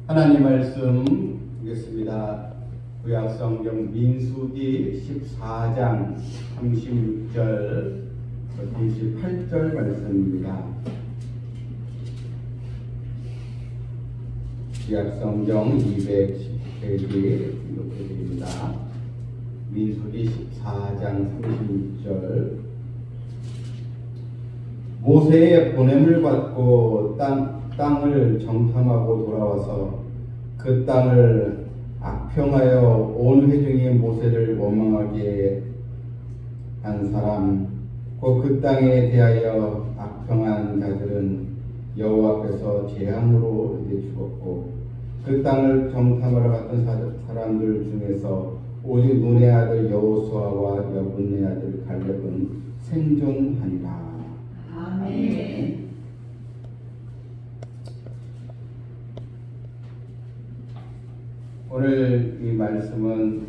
하나님 말씀 보겠습니다. 구약성경 민수기 14장 36절 28절 말씀입니다. 구약성경 210페이지 이렇게 됩니다. 민수기 14장 36절 모세의 보냄을 받고 땅을 정탐하고 돌아와서 그 땅을 악평하여 온 회중이 모세를 원망하게 한 사람, 곧 그 땅에 대하여 악평한 자들은 여호와 앞에서 재앙으로 죽었고, 그 땅을 정탐하러 갔던 사람들 중에서 오직 눈의 아들 여호수아와 여분의 아들 갈렙은 생존하니라. 아멘. 오늘 이 말씀은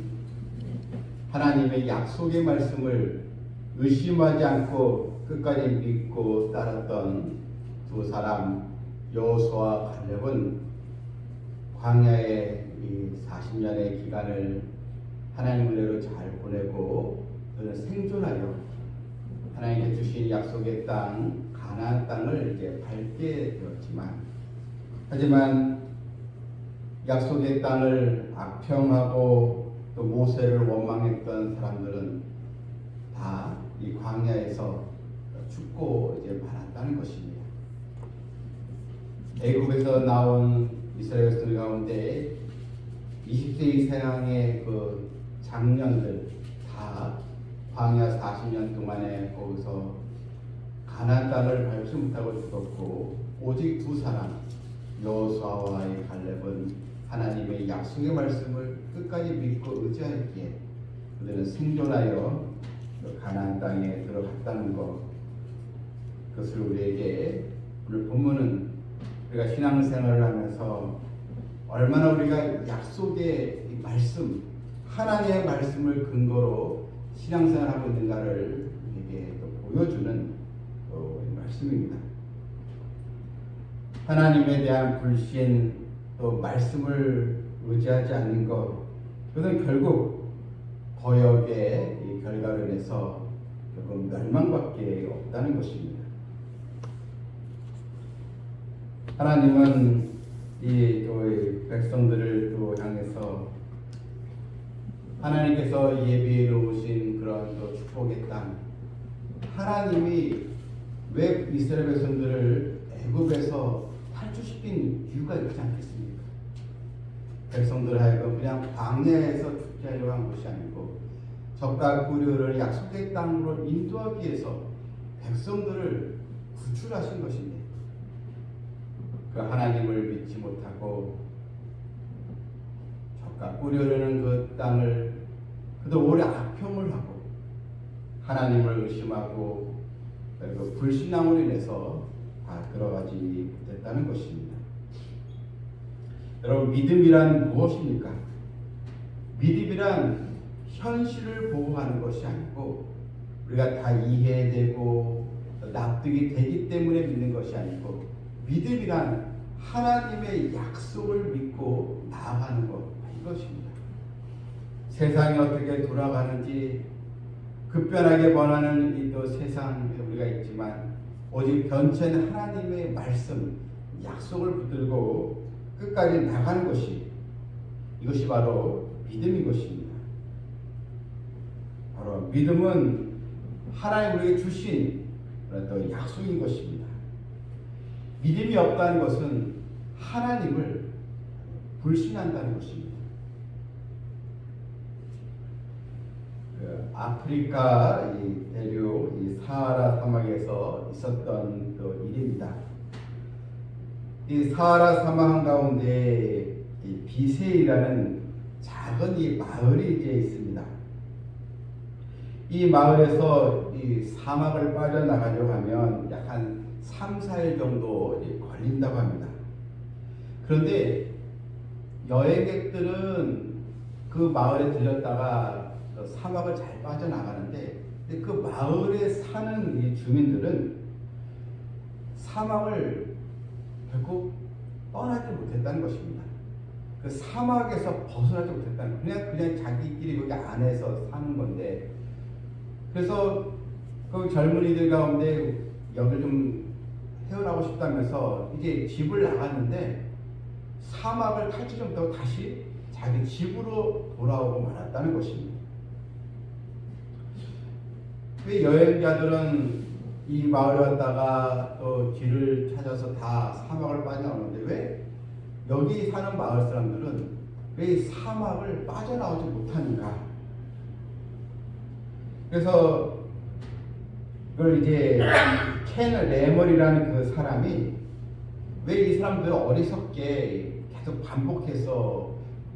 하나님의 약속의 말씀을 의심하지 않고 끝까지 믿고 따랐던 두 사람 여호수아와 갈렙은 광야의 이 40년의 기간을 하나님 은혜로 잘 보내고 그는 생존하여 하나님께 주신 약속의 땅 가나안 땅을 이제 밟게 되었지만, 하지만 약속의 땅을 악평하고 또 모세를 원망했던 사람들은 다 이 광야에서 죽고 이제 말았다는 것입니다. 애굽에서 나온 이스라엘 백성들 가운데 20세 이상의 그 장년들 다 광야 40년 동안에 거기서 가나안 땅을 밟지 못하고 죽었고, 오직 두 사람 여호수아와 갈렙은 하나님의 약속의 말씀을 끝까지 믿고 의지하였기에 그들은 생존하여 가나안 땅에 들어갔다는 것, 그것을 우리에게 오늘 본문은 우리가 신앙생활을 하면서 얼마나 우리가 약속의 이 말씀, 하나님의 말씀을 근거로 신앙생활하고 있는가를 우리에게 또 보여주는 말씀입니다. 하나님에 대한 불신, 또 말씀을 의지하지 않는 것, 그것은 결국 거역의 이 결과로 인해서 결국 멸망밖에 없다는 것입니다. 하나님은 이 백성들을 또 향해서 하나님께서 예비해 놓으신 그런 또 축복의 땅, 하나님이 왜 이스라엘 백성들을 애굽에서 탈출시킨 이유가 있지 않겠습니까? 백성들 하여금 그냥 광야에서 죽게 하려고 한 것이 아니고 적과 구류를 약속의 땅으로 인도하기 위해서 백성들을 구출하신 것입니다. 그 하나님을 믿지 못하고 적과 꾸려려는 그 땅을 그도 오래 악평을 하고 하나님을 의심하고 그 불신앙으로 인해서 다 들어가지 못했다는 것입니다. 여러분, 믿음이란 무엇입니까? 믿음이란 현실을 보호하는 것이 아니고 우리가 다 이해되고 납득이 되기 때문에 믿는 것이 아니고, 믿음이란 하나님의 약속을 믿고 나아가는 것, 이것입니다. 세상이 어떻게 돌아가는지 급변하게 변하는 이 또 세상에 우리가 있지만 오직 변치는 하나님의 말씀, 약속을 붙들고 끝까지 나가는 것이, 이것이 바로 믿음인 것입니다. 바로 믿음은 하나님 우리에게 주신 또 약속인 것입니다. 믿음이 없다는 것은 하나님을 불신한다는 것입니다. 아프리카 이 대륙 이 사하라 사막에서 있었던 또 일입니다. 이 사하라 사막 가운데 이 비세이라는 작은 이 마을이 이제 있습니다. 이 마을에서 이 사막을 빠져나가려고 하면 약 한 3, 4일 정도 걸린다고 합니다. 그런데 여행객들은 그 마을에 들렸다가 사막을 잘 빠져나가는데, 그 마을에 사는 이 주민들은 사막을 결국 떠나지 못했다는 것입니다. 그 사막에서 벗어나지 못했다는 거예요. 그냥 자기끼리 거기 안에서 사는 건데, 그래서 그 젊은이들 가운데 여기 좀 헤어나고 싶다면서 이제 집을 나갔는데 사막을 탈출 못하고 다시 자기 집으로 돌아오고 말았다는 것입니다. 왜 여행자들은 이 마을에 왔다가 또 길을 찾아서 다 사막을 빠져나오는데 왜 여기 사는 마을 사람들은 왜 사막을 빠져나오지 못하는가? 그래서 그걸 이제 켄 레멀이라는 그 사람이 왜 이 사람들 어리석게 계속 반복해서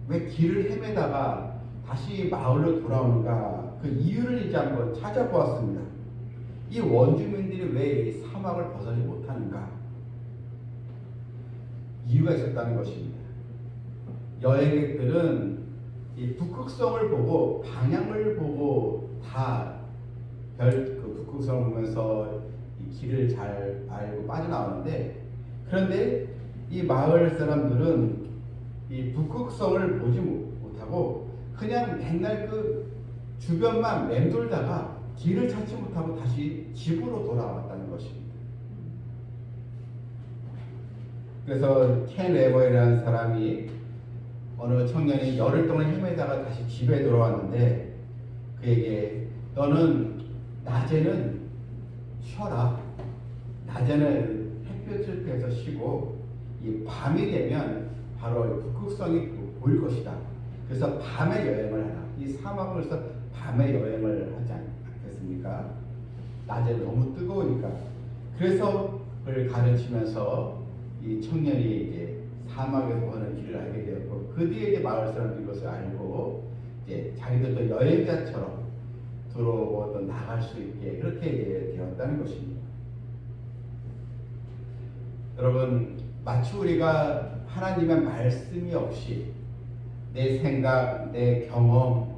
왜 길을 헤매다가 다시 마을로 돌아오는가, 그 이유를 이제 한번 찾아보았습니다. 이 원주민들이 왜 사막을 벗어나지 못하는가? 이유가 있었다는 것입니다. 여행객들은 이 북극성을 보고 방향을 보고 다 그 북극성을 보면서 이 길을 잘 알고 빠져나오는데, 그런데 이 마을 사람들은 이 북극성을 보지 못하고 그냥 맨날 그 주변만 맴돌다가 길을 찾지 못하고 다시 집으로 돌아왔다는 것입니다. 그래서 켄 레버이라는 사람이 어느 청년이 열흘 동안 헤매다가 다시 집에 돌아왔는데 그에게 너는 낮에는 쉬어라. 낮에는 햇볕을 쬐서 쉬고 이 밤이 되면 바로 북극성이 보일 것이다. 그래서 밤에 여행을 하라. 이 사막에서 밤에 여행을 하지 않겠습니까? 낮에 너무 뜨거우니까. 그래서 그걸 가르치면서 이 청년이 이제 사막에서 오는 길을 알게 되었고, 그 뒤에 이제 마을 사람들이 이것을 알고 이제 자기들도 여행자처럼 들어오고 또 나갈 수 있게 그렇게 이제 되었다는 것입니다. 여러분, 마치 우리가 하나님의 말씀이 없이 내 생각, 내 경험,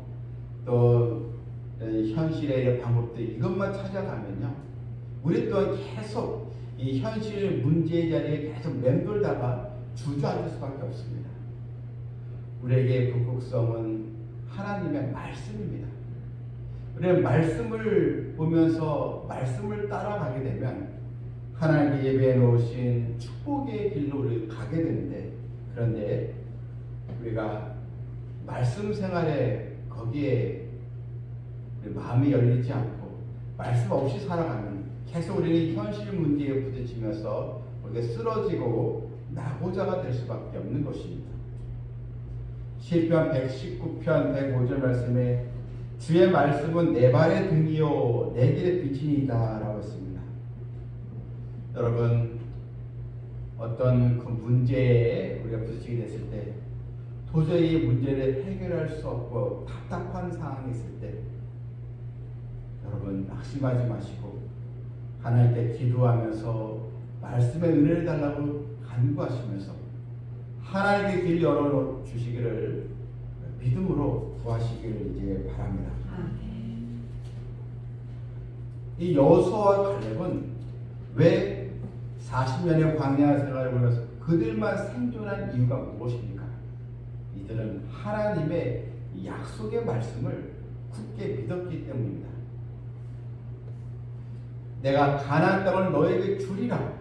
또 현실의 방법들 이것만 찾아가면요, 우리 또한 계속 이 현실 문제의 자리에 계속 맴돌다가 주저앉을 수밖에 없습니다. 우리에게 북극성은 하나님의 말씀입니다. 우리는 말씀을 보면서 말씀을 따라가게 되면 하나님께 예배해 놓으신 축복의 길로 우리 가게 되는데, 그런데 우리가 말씀 생활에 거기에 우리 마음이 열리지 않고 말씀 없이 살아가면 계속 우리는 현실 문제에 부딪히면서 거기에 쓰러지고 낙오자가 될 수밖에 없는 것입니다. 시편 119편 105절 말씀에 주의 말씀은 내 발의 등이요 내 길의 빛이니이다 라고 했습니다. 여러분, 어떤 그 문제에 우리가 부딪히게 됐을 때 도저히 문제를 해결할 수 없고 답답한 상황이 있을 때 여러분 낙심하지 마시고 하나님께 기도하면서 말씀의 은혜를 달라고 간구하시면서 하나님의 길 열어주시기를 믿음으로 구하시기를 이제 바랍니다. 이 여호수아와 갈렙은 왜 40년의 광야 생활을 보면서 그들만 생존한 이유가 무엇입니까? 이들은 하나님의 약속의 말씀을 굳게 믿었기 때문입니다. 내가 가나안 땅을 너에게 주리라.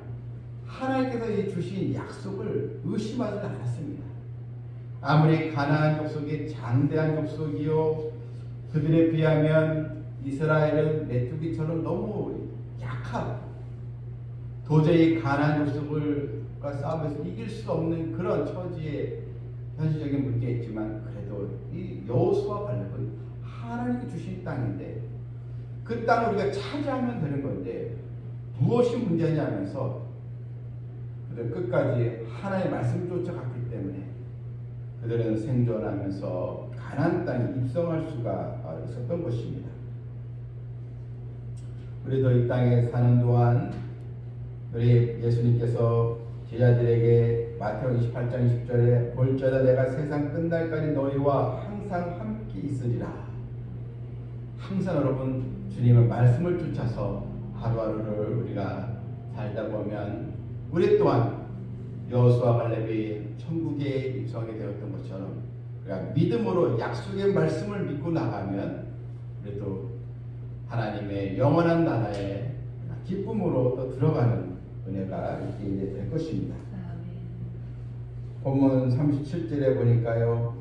하나님께서 주신 약속을 의심하지 않았습니다. 아무리 가나안 족속이 장대한 족속이요 그들에 비하면 이스라엘은 메뚜기처럼 너무 약하고 도저히 가나안 족속과 싸우면서 이길 수 없는 그런 처지에 현실적인 문제였지만, 그래도 이 여호수아 갈렙은 하나님께 주신 땅인데 그 땅을 우리가 차지하면 되는 건데 무엇이 문제냐면서 그들 끝까지 하나님의 말씀을 쫓아갔기 때문에 그들은 생존하면서 가나안 땅에 입성할 수가 있었던 것입니다. 우리도 이 땅에 사는 동안 우리 예수님께서 제자들에게 마태복음 28장 20절에 볼지어다 내가 세상 끝날까지 너희와 항상 함께 있으리라. 항상 여러분 주님의 말씀을 쫓아서 하루하루를 우리가 살다 보면 우리 또한 여호수아 갈렙이 천국에 입성 정하게 되었던 것처럼 그러니까 믿음으로 약속의 말씀을 믿고 나가면 그래도 하나님의 영원한 나라에 기쁨으로 또 들어가는 은혜가 있게 될 것입니다. 본문 37절에 보니까요.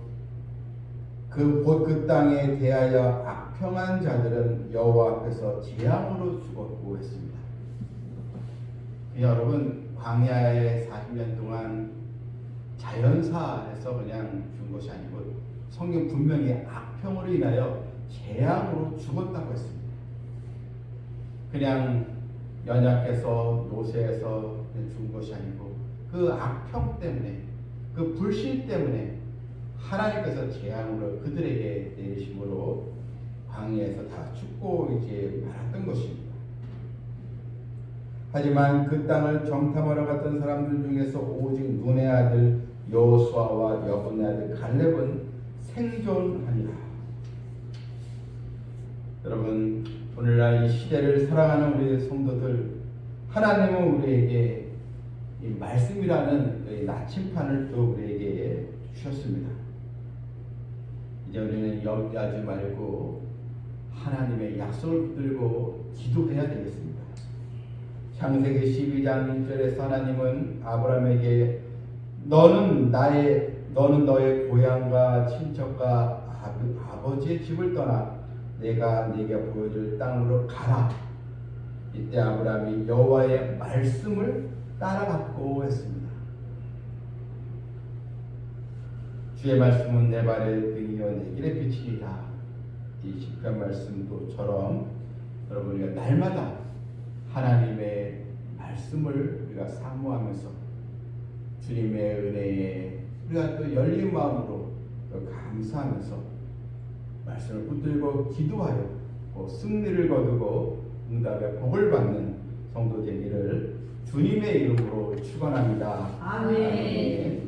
그 땅에 대하여 악평한 자들은 여호와 앞에서 재앙으로 죽었고 했습니다. 여러분, 광야에 40년 동안 자연사에서 그냥 죽은 것이 아니고 성경 분명히 악평으로 인하여 재앙으로 죽었다고 했습니다. 그냥 연약해서 노쇠해서 죽은 것이 아니고 그 악평 때문에 그 불신 때문에 하나님께서 재앙으로 그들에게 내리심으로 광야에서 다 죽고 이제 말았던 것입니다. 하지만 그 땅을 정탐하러 갔던 사람들 중에서 오직 눈의 아들 여호수아와 여분의 아들 갈렙은 생존하니라. 여러분, 오늘날 이 시대를 살아가는 우리 성도들, 하나님은 우리에게 이 말씀이라는 이 나침판을 또 우리에게 주셨습니다. 이제 우리는 염려하지 말고 하나님의 약속을 붙들고 기도해야 되겠습니다. 창세기 12장 1절에서 하나님은 아브라함에게 너는 너의 고향과 친척과 아버지의 집을 떠나 내가 네게 보여줄 땅으로 가라. 이때 아브라함이 여호와의 말씀을 따라갔고 했습니다. 주의 말씀은 내 발의 등이요 내 길의 빛이니라. 이 시편 말씀도처럼 여러분, 우리가 날마다 하나님의 말씀을 우리가 사모하면서 주님의 은혜에 우리가 또 열린 마음으로 또 감사하면서 말씀을 붙들고 기도하여 승리를 거두고 응답의 복을 받는 성도 되기를 주님의 이름으로 축원합니다. 아멘.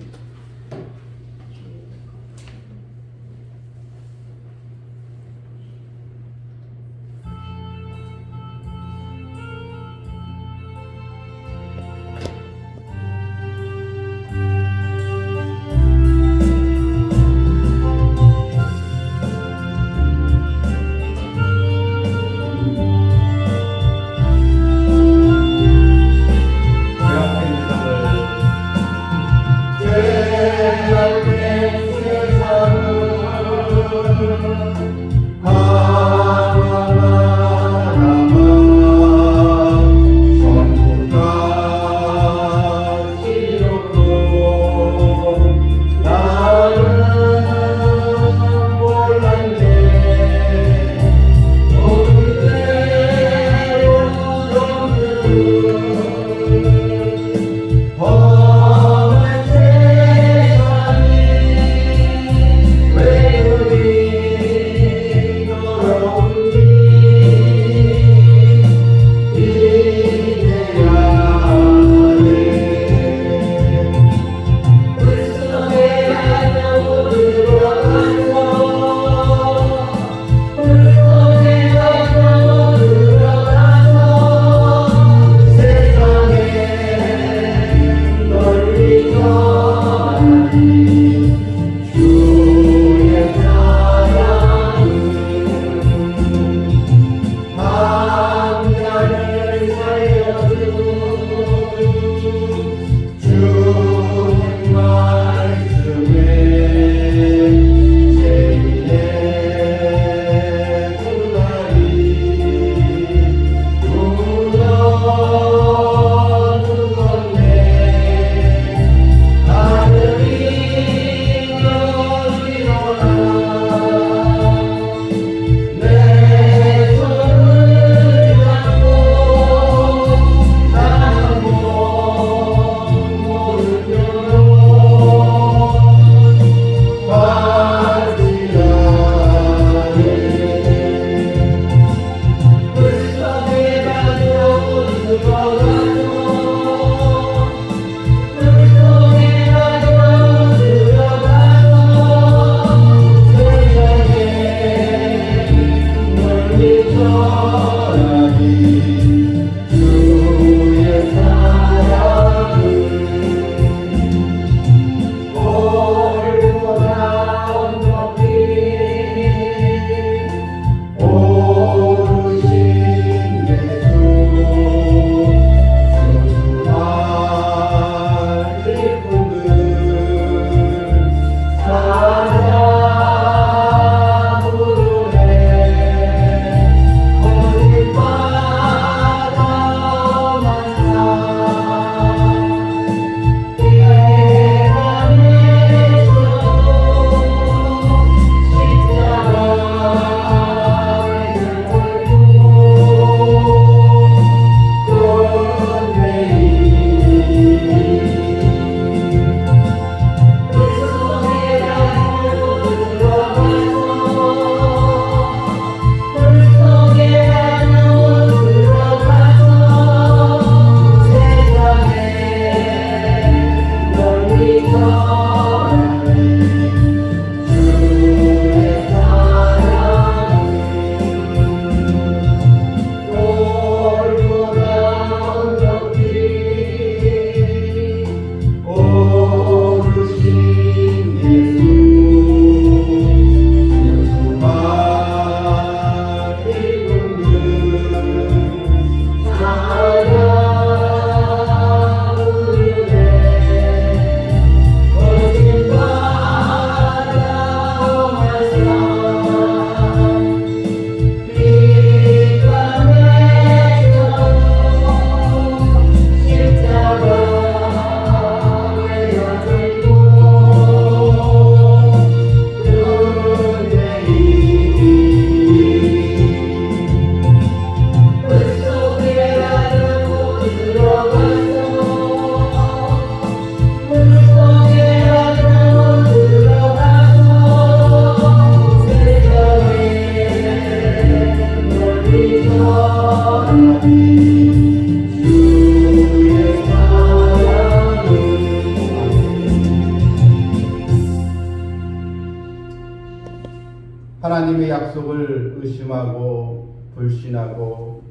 하나님의 약속을 의심하고 불신하고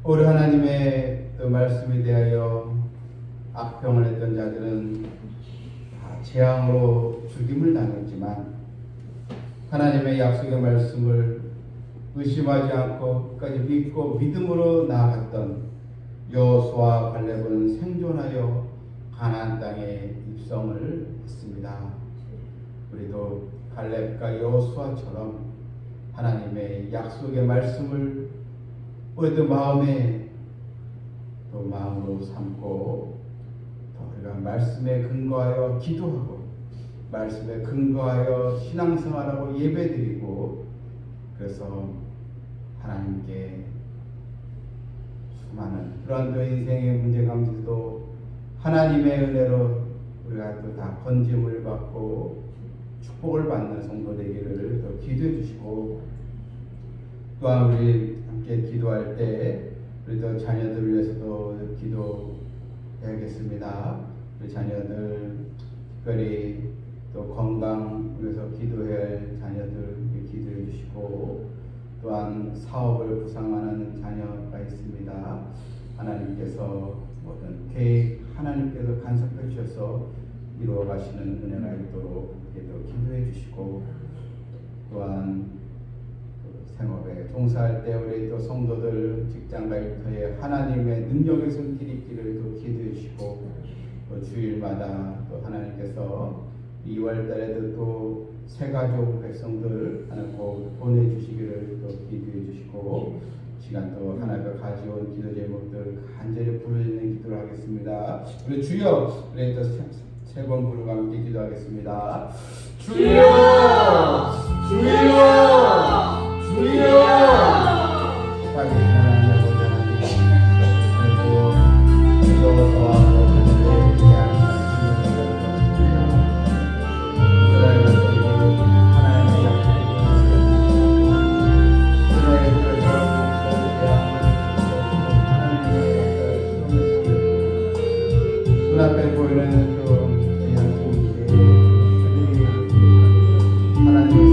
우리 하나님의 그 말씀에 대하여 악평을 했던 자들은 다 재앙으로 죽임을 당했지만 하나님의 약속의 말씀을 의심하지 않고 끝까지 믿고 믿음으로 나아갔던 여호수아와 갈렙은 생존하여 가나안 땅에 입성을 했습니다. 우리도 갈렙과 여호수아처럼 하나님의 약속의 말씀을 우리도 마음으로 삼고 또 우리가 말씀에 근거하여 기도하고 말씀에 근거하여 신앙생활하고 예배드리고 그래서 하나님께 수많은 불안도 인생의 문제 가운데도 하나님의 은혜로 우리가 또 다 건짐을 받고 축복을 받는 성도 되기를 또 기도해 주시고 또한 우리 함께 기도할 때 우리 또 자녀들 위해서도 기도해야겠습니다. 우리 자녀들 특별히 또 건강 위해서 기도해야 할 자녀들 기도해 주시고 또한 사업을 부상하는 자녀가 있습니다. 하나님께서 모든 계획 하나님께서 간섭해 주셔서 이루어 가시는 은혜가 있도록 기도해 주시고 또한 생업에 종사할 때 우리 또 성도들 직장과 일터에 하나님의 능력의 손길이 있기를 또 기도해 주시고 또 주일마다 또 하나님께서 2월 달에도 또 새가족 백성들 하나님 꼭 보내주시기를 또 기도해 주시고 시간 또 하나님과 가져온 기도 제목들 간절히 부르짖는 기도를 하겠습니다. 우리 주여 우리 또 세 번 부르고 함께 기도하겠습니다. 주여 주여 주여 하나님 아버지 하나님 그리고 저와 눈앞에 보이는 또 하나님의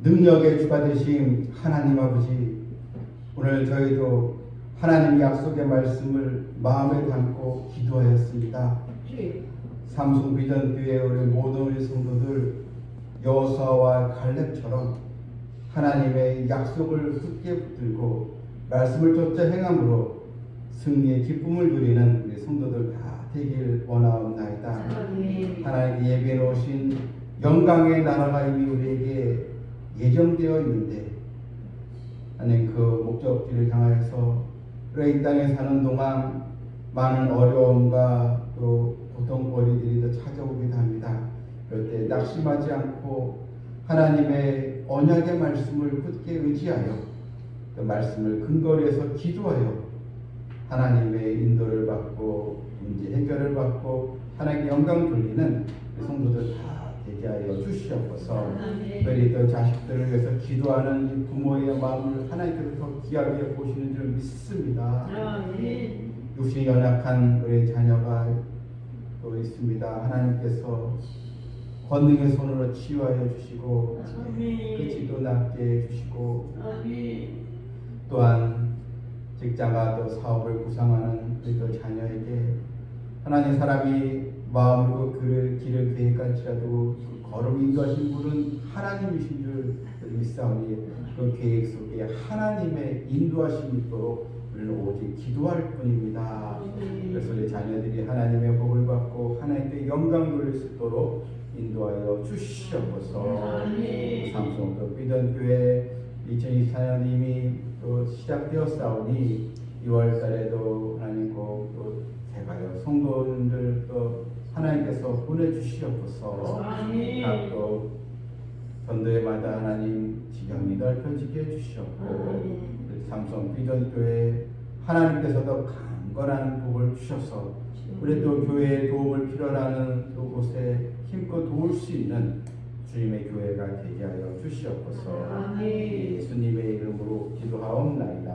능력의 주가 되신 하나님 아버지, 오늘 저희도 하나님 약속의 말씀을 마음에 담고 기도하였습니다. 삼성 비전교회 우리 모든 우리 성도들 여호수아와 갈렙처럼 하나님의 약속을 굳게 붙들고 말씀을 쫓아 행함으로 승리의 기쁨을 누리는 우리 성도들 다 되길 원하옵나이다. 하나님께 예비해 놓으신 영광의 나라가 이미 우리에게 예정되어 있는데, 하나님 그 목적지를 향해서 우리가 이 땅에 사는 동안 많은 어려움과 또 고통거리들이 더 찾아오기도 합니다. 그럴 때 낙심하지 않고 하나님의 언약의 말씀을 굳게 의지하여 그 말씀을 근거로 해서 기도하여 하나님의 인도를 받고 문제 해결을 받고 하나님께 영광 돌리는 성도들 다 되게 하여 주시옵소서. 우리 또 자식들을 위해서 기도하는 이 부모의 마음을 하나님께서 더 귀하게 보시는 줄 믿습니다. 육신이 연약한 우리 자녀가 또 있습니다. 하나님께서 권능의 손으로 치유하여 주시고 끝이도 낫게 해주시고, 또한 직장과 또 사업을 구상하는 우리 또 자녀에게 하나님 사람이 마음으로 그 길을 계획할지라도 그 걸음 인도하신 분은 하나님이신 줄 믿사오니 그 계획 속에 하나님의 인도하심이 있도록 우리는 오직 기도할 뿐입니다. 그래서 우리 자녀들이 하나님의 복을 받고 하나님께 영광 돌릴 수 있도록 인도하여 주시옵소서. 삼성 또 비전교회 2024년 이미 또 시작되었사오니 2월 달에도 하나님 또 제가요 성도님들 또 하나님께서 보내주시옵소서. 또 전도회마다 하나님 지경이 넓혀지게 해주시옵고, 삼성 비전교회 하나님께서도 강건한 복을 주셔서 우리 또 교회의 도움을 필요로 하는 곳에 힘껏 도울 수 있는 주님의 교회가 되게 하여 주시옵소서. 예수님의 이름으로 기도하옵나이다.